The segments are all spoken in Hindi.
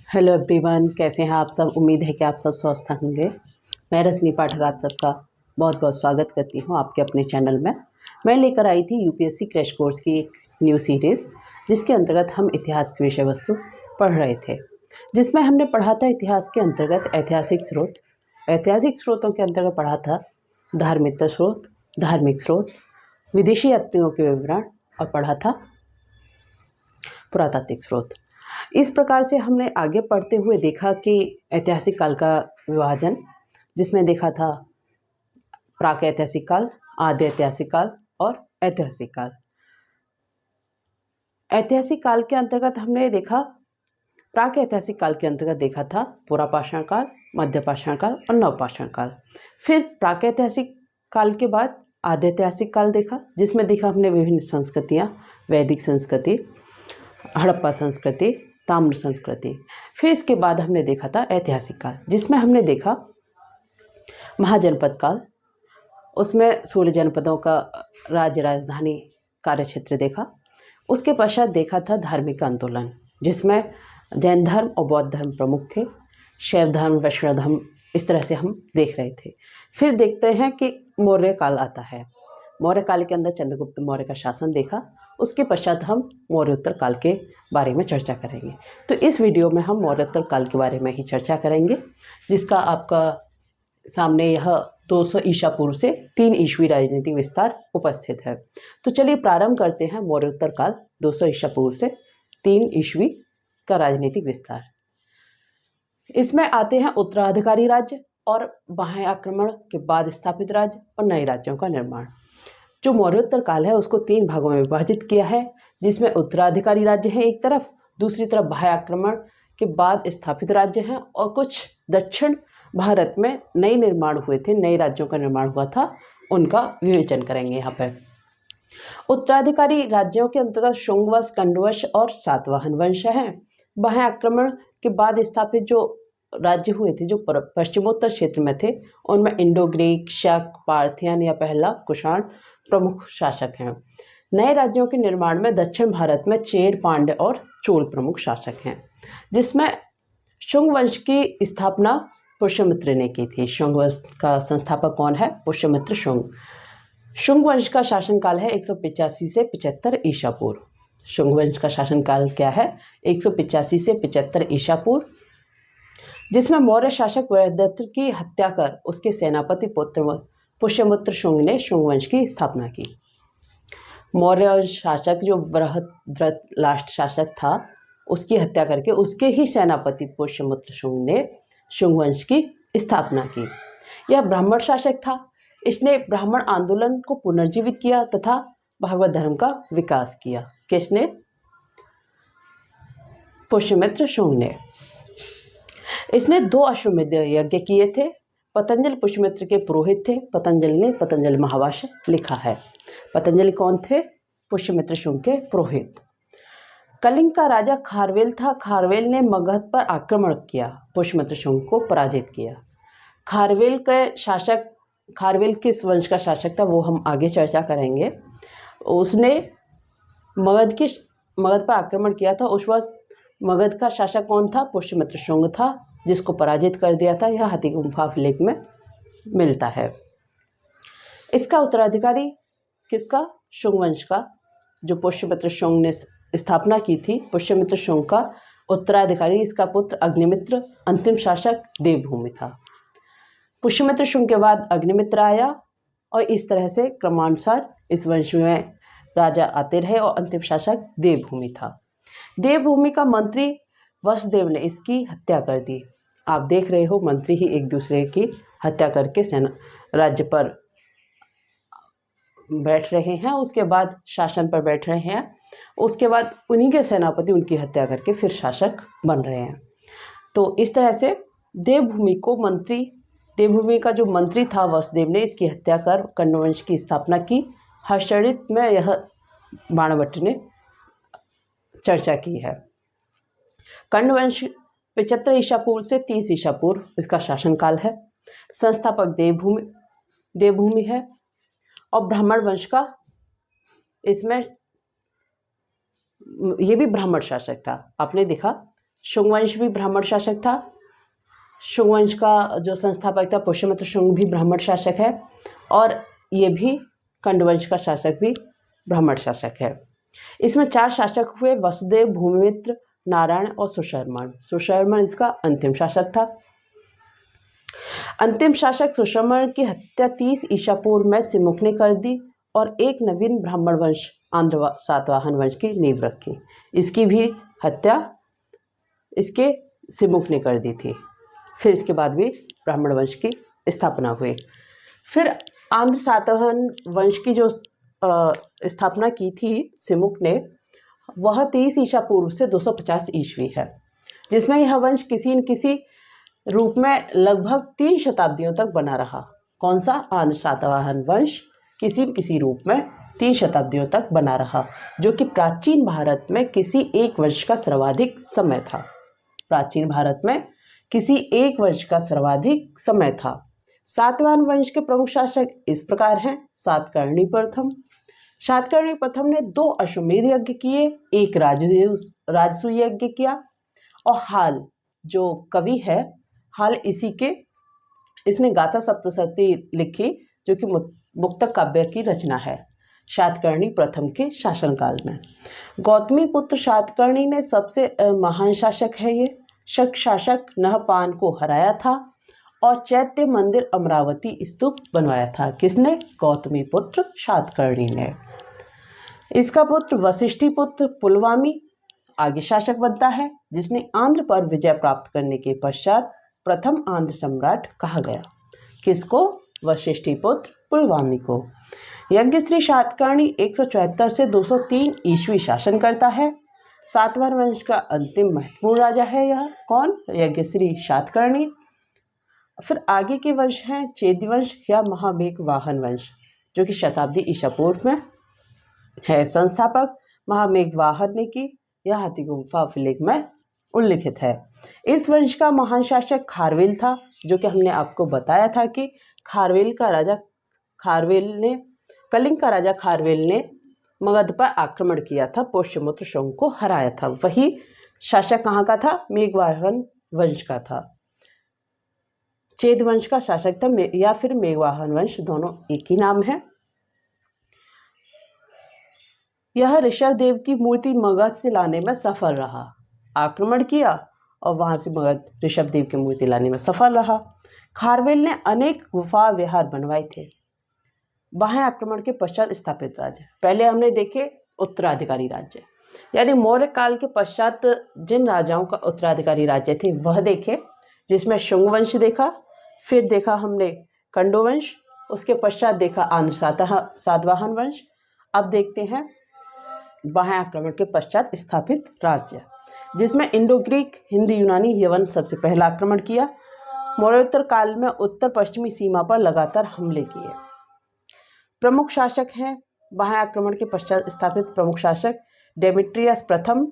हेलो एवरीवन, कैसे हैं आप सब। उम्मीद है कि आप सब स्वस्थ होंगे। मैं रजनी पाठक आप सबका बहुत बहुत स्वागत करती हूं आपके अपने चैनल में। मैं लेकर आई थी यूपीएससी क्रैश कोर्स की एक न्यू सीरीज़, जिसके अंतर्गत हम इतिहास की विषय वस्तु पढ़ रहे थे, जिसमें हमने पढ़ा था इतिहास के अंतर्गत ऐतिहासिक स्रोत। ऐतिहासिक स्रोतों के अंतर्गत पढ़ा था धार्मिक स्रोत, धार्मिक स्रोत, विदेशी यात्रियों के विवरण और पढ़ा था पुरातात्विक स्रोत। इस प्रकार से हमने आगे पढ़ते हुए देखा कि ऐतिहासिक काल का विभाजन, जिसमें देखा था प्राक ऐतिहासिक काल, आदि ऐतिहासिक काल और ऐतिहासिक काल। ऐतिहासिक काल के अंतर्गत हमने देखा, प्राक ऐतिहासिक काल के अंतर्गत देखा था पुरापाषाण काल, मध्यपाषाण काल और नवपाषाण काल। फिर प्राक ऐतिहासिक काल के बाद आदि ऐतिहासिक काल देखा, जिसमें देखा हमने विभिन्न संस्कृतियाँ, वैदिक संस्कृति, हड़प्पा संस्कृति, ताम्र संस्कृति। फिर इसके बाद हमने देखा था ऐतिहासिक काल, जिसमें हमने देखा महाजनपद काल। उसमें 16 जनपदों का राज्य राजधानी कार्यक्षेत्र देखा। उसके पश्चात देखा था धार्मिक आंदोलन, जिसमें जैन धर्म और बौद्ध धर्म प्रमुख थे, शैव धर्म, वैष्णव धर्म, इस तरह से हम देख रहे थे। फिर देखते हैं कि मौर्य काल आता है। मौर्य काल के अंदर चंद्रगुप्त मौर्य का शासन देखा। उसके पश्चात हम मौर्योत्तर काल के बारे में चर्चा करेंगे। तो इस वीडियो में हम मौर्योत्तर काल के बारे में ही चर्चा करेंगे, जिसका आपका सामने यह 200 ईसा पूर्व से 3 ईस्वी राजनीतिक विस्तार उपस्थित है। तो चलिए प्रारंभ करते हैं मौर्योत्तर काल 200 ईसा पूर्व से 3 ईस्वी का राजनीतिक विस्तार। इसमें आते हैं उत्तराधिकारी राज्य और बाह्य आक्रमण के बाद स्थापित राज्य और नए राज्यों का निर्माण। जो मौर्योत्तर काल है उसको 3 भागों में विभाजित किया है, जिसमें उत्तराधिकारी राज्य है एक तरफ, दूसरी तरफ बाह्य आक्रमण के बाद स्थापित राज्य हैं और कुछ दक्षिण भारत में नए निर्माण हुए थे, नए राज्यों का निर्माण हुआ था, उनका विवेचन करेंगे यहाँ पर। उत्तराधिकारी राज्यों के अंतर्गत शुंग वंश, कंड वंश और सातवाहन वंश हैं। बाह्य आक्रमण के बाद स्थापित जो राज्य हुए थे, जो पश्चिमोत्तर क्षेत्र में थे, उनमें इंडो ग्रीक, शक, पार्थियन या पहला कुषाण प्रमुख शासक हैं। नए राज्यों के निर्माण में दक्षिण भारत में चेर, पांड्य और चोल प्रमुख शासक हैं, जिसमें शुंग वंश की स्थापना पुष्यमित्र ने की थी। शुंग वंश का संस्थापक कौन है? पुष्यमित्र शुंग। शुंग वंश का शासनकाल है 185 से 75 ईसा पूर्व। शुंग वंश का शासनकाल क्या है? 185 से 75 ईसा पूर्व, जिसमें मौर्य शासक वज्रदत्त की हत्या कर उसके सेनापति पुत्र पुष्यमित्र शुंग ने शुंग वंश की स्थापना की। मौर्य शासक जो बृहद्रथ लास्ट शासक था, उसकी हत्या करके उसके ही सेनापति पुष्यमित्र शुंग ने शुंग वंश की स्थापना की। यह ब्राह्मण शासक था। इसने ब्राह्मण आंदोलन को पुनर्जीवित किया तथा भागवत धर्म का विकास किया। किसने? पुष्यमित्र शुंग ने। इसने 2 अश्वमेध यज्ञ किए थे। पतंजलि पुष्यमित्र के पुरोहित थे। पतंजलि ने पतंजलि महाभाष्य लिखा है। पतंजलि कौन थे? पुष्यमित्र शुंग के पुरोहित। कलिंग का राजा खारवेल था। खारवेल ने मगध पर आक्रमण किया, पुष्यमित्र शुंग को पराजित किया। खारवेल किस वंश का शासक था वो हम आगे चर्चा करेंगे। उसने मगध पर आक्रमण किया था। उस वक्त मगध का शासक कौन था? पुष्यमित्र शुंग था, जिसको पराजित कर दिया था। यह हाथी गुम्फा अभिलेख में मिलता है। इसका उत्तराधिकारी किसका? शुंग वंश का, जो पुष्यमित्र शुंग ने स्थापना की थी। पुष्यमित्र शुंग का उत्तराधिकारी इसका पुत्र अग्निमित्र, अंतिम शासक देवभूमि था। पुष्यमित्र शुंग के बाद अग्निमित्र आया और इस तरह से क्रमानुसार इस वंश में राजा आते रहे और अंतिम शासक देवभूमि था। देवभूमि का मंत्री वसुदेव ने इसकी हत्या कर दी। आप देख रहे हो, मंत्री ही एक दूसरे की हत्या करके राज्य पर बैठ रहे हैं, उसके बाद शासन पर बैठ रहे हैं, उसके बाद उन्हीं के सेनापति उनकी हत्या करके फिर शासक बन रहे हैं। तो इस तरह से देवभूमि का जो मंत्री था वसुदेव ने इसकी हत्या कर कण्व वंश की स्थापना की। हर्षचरित में यह बाणभट्ट ने चर्चा की है। कण्व वंश 75 ईसा पूर्व से 30 ईसा पूर्व इसका शासनकाल है। संस्थापक देवभूमि है और ब्राह्मण वंश का, इसमें ये भी ब्राह्मण शासक था। आपने देखा शुंग वंश भी ब्राह्मण शासक था। शुंग वंश का जो संस्थापक था पुष्यमित्र शुंग भी ब्राह्मण शासक है, और ये भी कंड वंश का शासक भी ब्राह्मण शासक है। इसमें 4 शासक हुए, वसुदेव, भूमिमित्र, नारायण और सुशर्मन। सुशर्मन इसका अंतिम शासक था। अंतिम शासक सुशर्मन की हत्या 30 ईसा पूर्व में सिमुक ने कर दी और एक नवीन ब्राह्मण वंश आंध्र सातवाहन वंश की नींव रखी। इसकी भी हत्या इसके सिमुक ने कर दी थी। फिर इसके बाद भी ब्राह्मण वंश की स्थापना हुई। फिर आंध्र सातवाहन वंश की जो स्थापना की थी सिमुक ने, वह 30 ईसा पूर्व से 250 ईस्वी है, जिसमें यह वंश किसी न किसी रूप में लगभग 3 शताब्दियों तक बना रहा। कौन सा? आंध्र सातवाहन वंश किसी न किसी रूप में 3 शताब्दियों तक बना रहा, जो कि प्राचीन भारत में किसी एक वंश का सर्वाधिक समय था। प्राचीन भारत में किसी एक वंश का सर्वाधिक समय था। सातवाहन वंश के प्रमुख शासक इस प्रकार हैं। सातकर्णी प्रथम। सातकर्णी प्रथम ने 2 अश्वमेध यज्ञ किए, एक राजसूय यज्ञ किया, और हाल जो कवि है, हाल इसने गाथा सप्तशती लिखी, जो कि मुक्तक काव्य की रचना है सातकर्णी प्रथम के शासनकाल में। गौतमी पुत्र सातकर्णी ने सबसे महान शासक है। ये शक शासक नहपान को हराया था और चैत्य मंदिर अमरावती स्तूप बनवाया था। किसने? गौतमी पुत्र सातकर्णी ने। इसका पुत्र वशिष्ठी पुत्र पुलवामी आगे शासक बनता है, जिसने आंध्र पर विजय प्राप्त करने के पश्चात प्रथम आंध्र सम्राट कहा गया। किसको? वशिष्ठी पुत्र पुलवामी को। यज्ञश्री सातकर्णी 174 से 203 ईस्वी शासन करता है। सातवाहन वंश का अंतिम महत्वपूर्ण राजा है यह। कौन? यज्ञश्री सातकर्णी। फिर आगे के वंश हैं चेदी वंश या महामेघवाहन वंश, जो कि शताब्दी ईसा पूर्व में है। संस्थापक महामेघवाहन ने की, यह हाथी गुम्फा अभिलेख में उल्लिखित है। इस वंश का महान शासक खारवेल था, जो कि हमने आपको बताया था कि कलिंग का राजा खारवेल ने मगध पर आक्रमण किया था, पुष्यमित्र शुंग को हराया था। वही शासक कहाँ का था? मेघवाहन वंश का था। चेद वंश का शासक था या फिर मेघवाहन वंश, दोनों एक ही नाम है। यह ऋषभ देव की मूर्ति मगध से लाने में सफल रहा। आक्रमण किया और वहां से मगध ऋषभ देव की मूर्ति लाने में सफल रहा। खारवेल ने अनेक गुफा विहार बनवाए थे। बाह्य आक्रमण के पश्चात स्थापित राज्य। पहले हमने देखे उत्तराधिकारी राज्य, यानी मौर्य काल के पश्चात जिन राजाओं का उत्तराधिकारी राज्य थे वह देखे, जिसमें शुंग वंश देखा, फिर देखा हमने कंडो वंश, उसके पश्चात देखा आंध्र सातवाहन वंश। अब देखते हैं बाह्य आक्रमण के पश्चात स्थापित राज्य, जिसमें इंडो ग्रीक, हिंदी, यूनानी, यवन सबसे पहला आक्रमण किया। मौर्योत्तर काल में उत्तर पश्चिमी सीमा पर लगातार हमले किए। प्रमुख शासक हैं बाह्य आक्रमण के पश्चात स्थापित प्रमुख शासक डेमेट्रियस प्रथम,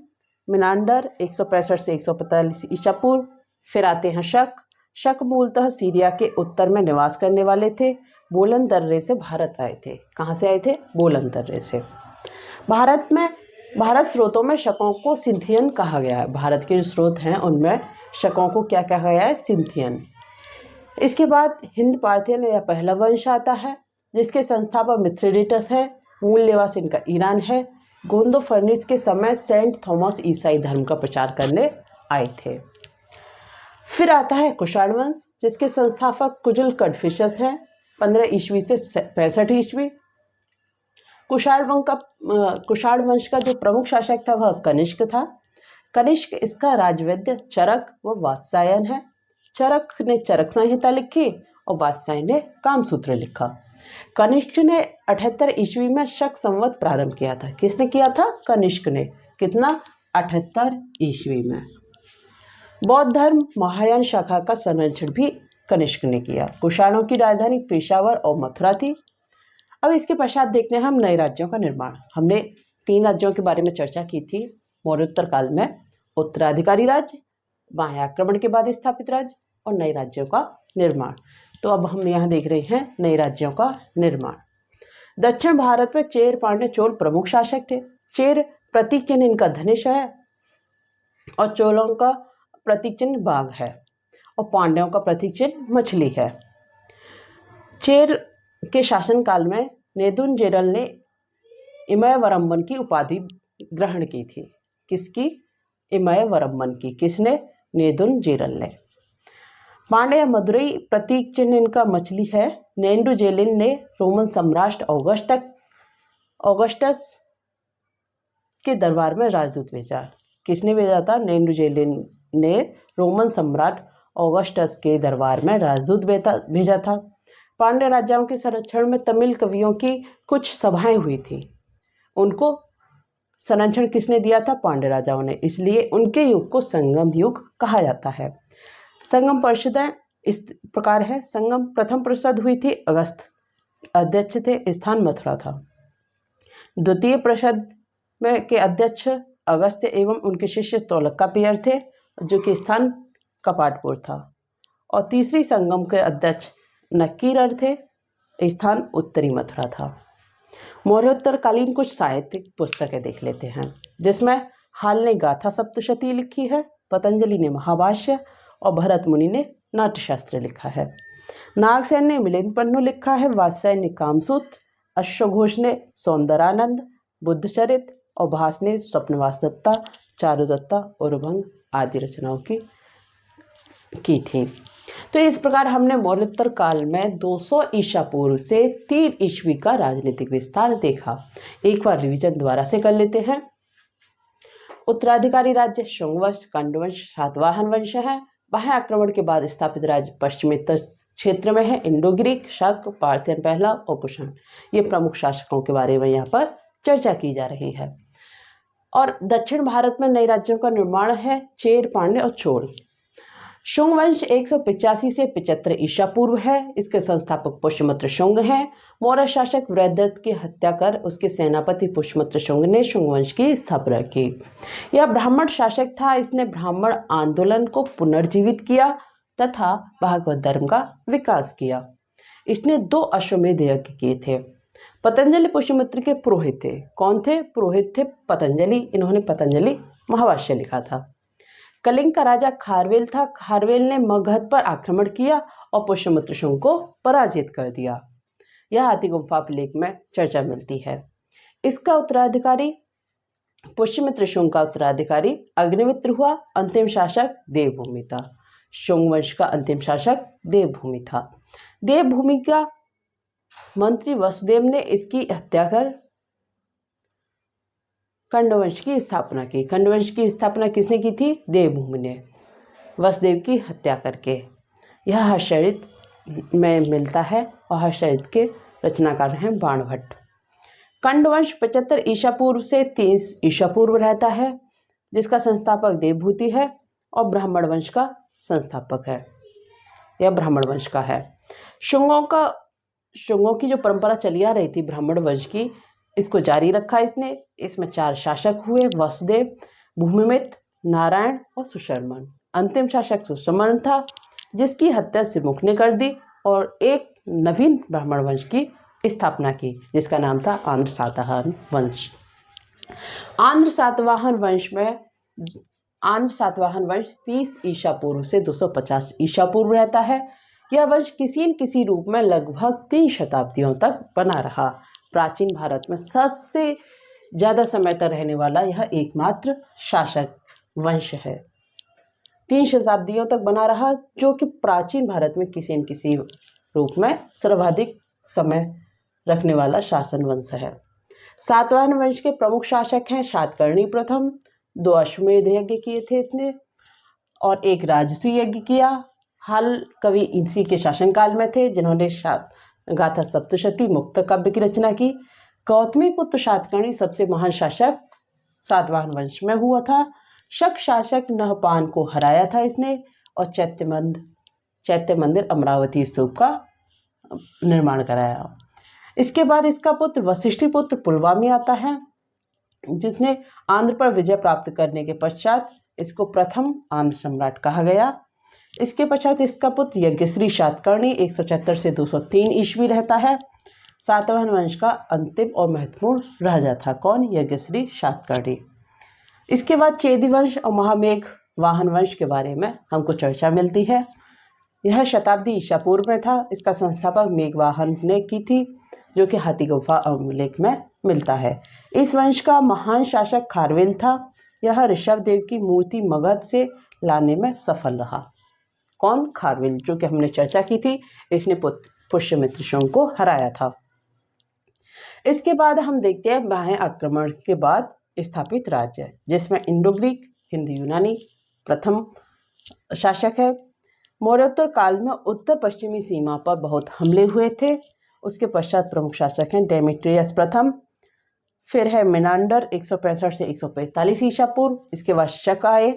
मिनांडर 165 से 145 ईसा पूर्व। फिर आते हैं शक मूलतः सीरिया के उत्तर में निवास करने वाले थे। बोलन दर्रे से भारत आए थे। कहाँ से आए थे? बोलन दर्रे से। भारत स्रोतों में शकों को सिंथियन कहा गया है। भारत के जो स्रोत हैं उनमें शकों को क्या कहा गया है? सिंथियन। इसके बाद हिंद पार्थियन या पहला वंश आता है, जिसके संस्थापक मिथ्रेडेटस है। मूल निवास इनका ईरान है। गोंदो फर्निस के समय सेंट थॉमस ईसाई धर्म का प्रचार करने आए थे। फिर आता है कुषाण वंश, जिसके संस्थापक कुजुल कडफिशस हैं, 15 ईस्वी से 65 ईस्वी। कुषाण वंश का जो प्रमुख शासक था वह कनिष्क था। कनिष्क इसका राजवैद्य चरक व वात्सायन है। चरक ने चरक संहिता लिखी और वात्सायन ने कामसूत्र लिखा। कनिष्क ने 78 ईस्वी में शक संवत प्रारंभ किया था। किसने किया था? कनिष्क ने। कितना? 78 ईस्वी में। बौद्ध धर्म महायान शाखा का संरक्षण भी कनिष्क ने किया। कुषाणों की राजधानी पेशावर और मथुरा थी। अब इसके पश्चात देखते हैं हम नए राज्यों का निर्माण। हमने 3 राज्यों के बारे में चर्चा की थी मौर्योत्तर काल में: उत्तराधिकारी राज्य, बाह्य आक्रमण के बाद स्थापित राज्य और नए राज्यों का निर्माण। तो अब हम यहाँ देख रहे हैं नए राज्यों का निर्माण। दक्षिण भारत में चेर, पांड्य, चोल प्रमुख शासक थे। चेर प्रतीक चिन्ह इनका धनुष है। और चोलों का प्रतीक चिन्ह बाघ है और पांड्यों का प्रतीक चिन्ह मछली है। चेर के शासनकाल में नेदुंजेरल ने इमयवरमन की उपाधि ग्रहण की थी। किसकी? इमयवरमन की। किसने? नेदुंजेरल ने। पांड्य मदुरई प्रतीक चिन्ह इनका मछली है। नेंडुजेलिन ने रोमन सम्राट ऑगस्टस के दरबार में राजदूत भेजा। किसने भेजा था? नेंडुजेलिन ने रोमन सम्राट ऑगस्टस के दरबार में राजदूत भेजा था। पांड्य राजाओं के संरक्षण में तमिल कवियों की कुछ सभाएं हुई थी। उनको संरक्षण किसने दिया था? पांड्य राजाओं ने। इसलिए उनके युग को संगम युग कहा जाता है। संगम परिषदें इस प्रकार है। संगम प्रथम परिषद हुई थी अगस्त, अध्यक्ष थे, स्थान मथुरा था। द्वितीय परिषद में के अध्यक्ष अगस्त्य एवं उनके शिष्य तोलकापियर थे, जो कि स्थान कपाटपुर था। और तीसरी संगम के अध्यक्ष नक्कीरर थे, स्थान उत्तरी मथुरा था। मौर्योत्तरकालीन कुछ साहित्यिक पुस्तकें देख लेते हैं, जिसमें हाल ने गाथा सप्तशती लिखी है, पतंजलि ने महाभाष्य और भरत मुनि ने नाट्यशास्त्र लिखा है। नागसेन ने मिलिंद पन्नु लिखा है, वात्स्यायन ने कामसूत्र, अश्वघोष ने सौंदरानंद, बुद्धचरित और भास ने स्वप्नवास दत्ता, चारुदत्ता और उभंग आदि रचनाओं की थी। तो इस प्रकार हमने मौर्योत्तर काल में 200 ईसा पूर्व से 3 ईस्वी का राजनीतिक विस्तार देखा। एक बार रिवीजन दोबारा से कर लेते हैं। उत्तराधिकारी राज्य शुंग वंश, कंड वंश, सातवाहन वंश है। बाह्य आक्रमण के बाद स्थापित राज्य पश्चिमी क्षेत्र में है। इंडो ग्रीक, शक, पार्थियन पहला और कुषाण, ये प्रमुख शासकों के बारे में यहाँ पर चर्चा की जा रही है। और दक्षिण भारत में नए राज्यों का निर्माण है, चेर, पांड्य और चोल। शुंग वंश 185 से 75 ईसा पूर्व है। इसके संस्थापक पुष्यमित्र शुंग हैं। मौर्य शासक वृद्धदत्त की हत्या कर उसके सेनापति पुष्यमित्र शुंग ने शुंग वंश की स्थापना की। यह ब्राह्मण शासक था। इसने ब्राह्मण आंदोलन को पुनर्जीवित किया तथा भागवत धर्म का विकास किया। इसने 2 अश्वमेध यज्ञ किए थे। पतंजलि पुष्यमित्र के पुरोहित थे। कौन थे? पुरोहित थे पतंजलि। इन्होंने पतंजलि महाभाष्य लिखा था। कलिंग का राजा खारवेल था। खारवेल ने मगध पर आक्रमण किया और पुष्यमित्र शुंग को पराजित कर दिया। यह हाथी गुम्फा लेख में चर्चा मिलती है। इसका उत्तराधिकारी पुष्यमित्र शुंग का उत्तराधिकारी अग्निमित्र हुआ। अंतिम शासक देवभूमि था। शुंग वंश का अंतिम शासक देवभूमि था। देवभूमि का मंत्री वसुदेव ने इसकी हत्या कर कंडवंश की स्थापना की। कंडवंश की स्थापना किसने की थी? देवभूमि ने, वसुदेव की हत्या करके। यह हर्षचरित में मिलता है और हर्षचरित के रचनाकार हैं बाणभट्ट। कंडवंश 75 ईसा पूर्व से 30 ईसा पूर्व रहता है, जिसका संस्थापक देवभूति है और ब्राह्मण वंश का संस्थापक है। यह ब्राह्मण वंश का है। शुंगों की जो परंपरा चली आ रही थी ब्राह्मण वंश की, इसको जारी रखा इसने। इसमें 4 शासक हुए, वसुदेव, भूमिमित्र, नारायण और सुशर्मन। अंतिम शासक सुशर्मन था, जिसकी हत्या सिमुख ने कर दी और एक नवीन ब्राह्मण वंश की स्थापना की, जिसका नाम था आंध्र सातवाहन वंश। आंध्र सातवाहन वंश 30 ईसा पूर्व से 250 ईसा पूर्व रहता है। यह वंश किसी न किसी रूप में लगभग 3 शताब्दियों तक बना रहा। प्राचीन भारत में सबसे ज़्यादा समय तक रहने वाला यह एकमात्र शासक वंश है। 3 शताब्दियों तक बना रहा, जो कि प्राचीन भारत में किसी न किसी रूप में सर्वाधिक समय रखने वाला शासन वंश है। सातवाहन वंश के प्रमुख शासक हैं सातकर्णी प्रथम। 2 अश्वमेध यज्ञ किए थे इसने और 1 राजसूय यज्ञ किया। हाल कवि इसी के शासनकाल में थे, जिन्होंने गाथा सप्तशती मुक्त काव्य की रचना की। गौतमी पुत्र सातकर्णी सबसे महान शासक सातवाहन वंश में हुआ था। शक शासक नहपान को हराया था इसने और चैत्य मंदिर अमरावती स्तूप का निर्माण कराया। इसके बाद इसका पुत्र वशिष्ठी पुत्र पुलवामी आता है, जिसने आंध्र पर विजय प्राप्त करने के पश्चात इसको प्रथम आंध्र सम्राट कहा गया। इसके पश्चात इसका पुत्र यज्ञश्री सातकर्णी 176 से 203 ईस्वी रहता है। सातवाहन वंश का अंतिम और महत्वपूर्ण राजा था। कौन? यज्ञश्री सातकर्णी। इसके बाद चेदी वंश और महामेघ वाहन वंश के बारे में हमको चर्चा मिलती है। यह शताब्दी ईसा पूर्व में था। इसका संस्थापक मेघवाहन ने की थी, जो कि हाथी गुफा अभिलेख में मिलता है। इस वंश का महान शासक खारवेल था। यह ऋषभ देव की मूर्ति मगध से लाने में सफल रहा। कौन? खारवेल, जो कि हमने चर्चा की थी। इसने पुष्यमित्र शोक को हराया था। इसके बाद हम देखते हैं बाह्य आक्रमण के बाद स्थापित राज्य, जिसमें इंडो ग्रीक, हिंदी यूनानी प्रथम शासक है। मौर्योत्तर काल में उत्तर पश्चिमी सीमा पर बहुत हमले हुए थे। उसके पश्चात प्रमुख शासक हैं डेमेट्रियस प्रथम, फिर है मिनांडर 165 से 145 ईसा पूर्व। इसके बाद शक आए,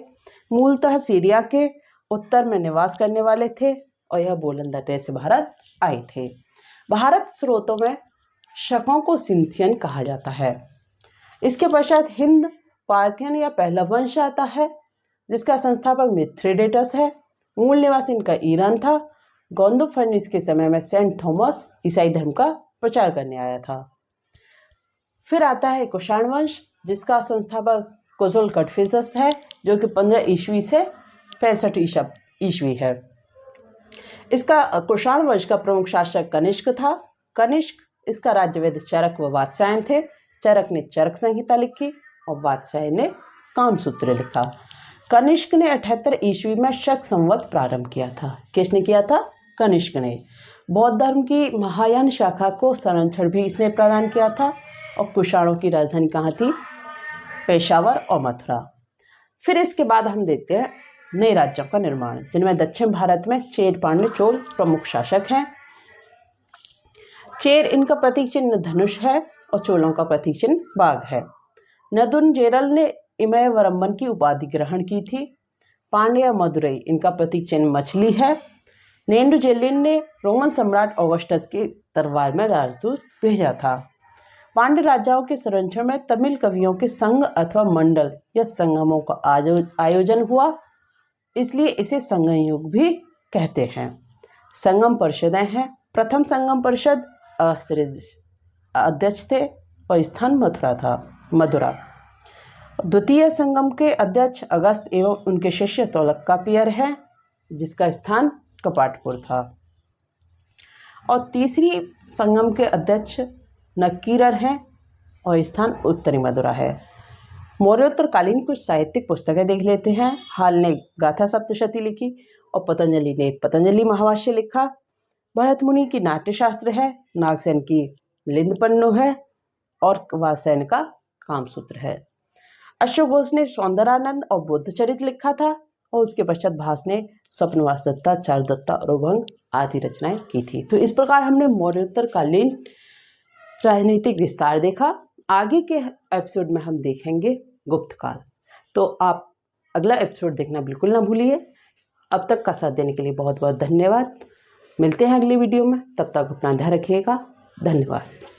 मूलतः सीरिया के उत्तर में निवास करने वाले थे और यह बोलंदर से भारत आए थे। भारत स्रोतों में शकों को सिंथियन कहा जाता है। इसके पश्चात हिंद पार्थियन या पहला वंश आता है, जिसका संस्थापक मिथ्रेडेटस है। मूल निवास इनका ईरान था। गोंदोफर्निस के समय में सेंट थॉमस ईसाई धर्म का प्रचार करने आया था। फिर आता है कुषाण वंश, जिसका संस्थापक कुजुल कटफिसस है, जो कि 15 ईस्वी से 65 ईस्वी है। इसका कुषाण वंश का प्रमुख शासक कनिष्क था। कनिष्क इसका राज्यवेद चरक व वात्स्यायन थे। चरक ने चरक संहिता लिखी और वात्स्यायन ने कामसूत्र लिखा। कनिष्क ने 78 ईस्वी में शक संवत प्रारंभ किया था। किसने किया था? कनिष्क ने। बौद्ध धर्म की महायान शाखा को संरक्षण भी इसने प्रदान किया था। और कुषाणों की राजधानी कहाँ थी? पेशावर और मथुरा। फिर इसके बाद हम देखते हैं नए राज्यों का निर्माण, जिनमें दक्षिण भारत में चेर पांड्य चोल प्रमुख शासक हैं। चेर इनका प्रतीक चिन्ह धनुष है और चोलों का प्रतीक चिन्ह बाघ है। नदुनजेरल ने इमयवरम्बन की उपाधि ग्रहण की थी। पांड्य मदुरई इनका प्रतीक चिन्ह मछली है। नेंडुजेलिन ने रोमन सम्राट ऑगस्टस की दरबार में राजदूत भेजा था। पांड्य राजाओं के संरक्षण में तमिल कवियों के संघ अथवा मंडल या संगमों का आयोजन हुआ, इसलिए इसे संगम युग भी कहते हैं। संगम परिषदें हैं। प्रथम संगम परिषद अध्यक्ष थे और स्थान मथुरा। द्वितीय संगम के अध्यक्ष अगस्त एवं उनके शिष्य तोलकापियर हैं, जिसका स्थान कपाटपुर था। और तीसरी संगम के अध्यक्ष नक्कीरर हैं और स्थान उत्तरी मदुरा है। मौर्योत्तरकालीन कुछ साहित्यिक पुस्तकें देख लेते हैं। हाल ने गाथा सप्तशती लिखी और पतंजलि ने पतंजलि महाभाष्य लिखा। भरत मुनि की नाट्यशास्त्र है। नागसेन की मिलिंद पन्नु है और वात्स्यायन का कामसूत्र है। अशोक घोष ने सौंदरानंद और बुद्ध चरित्र लिखा था और उसके पश्चात भास ने स्वप्नवास दत्ता, चारुदत्ता और उभंग आदि रचनाएं की थी। तो इस प्रकार हमने मौर्योत्तरकालीन राजनीतिक विस्तार देखा। आगे के एपिसोड में हम देखेंगे गुप्त काल। तो आप अगला एपिसोड देखना बिल्कुल ना भूलिए। अब तक का साथ देने के लिए बहुत बहुत धन्यवाद। मिलते हैं अगली वीडियो में, तब तक अपना ध्यान रखिएगा। धन्यवाद।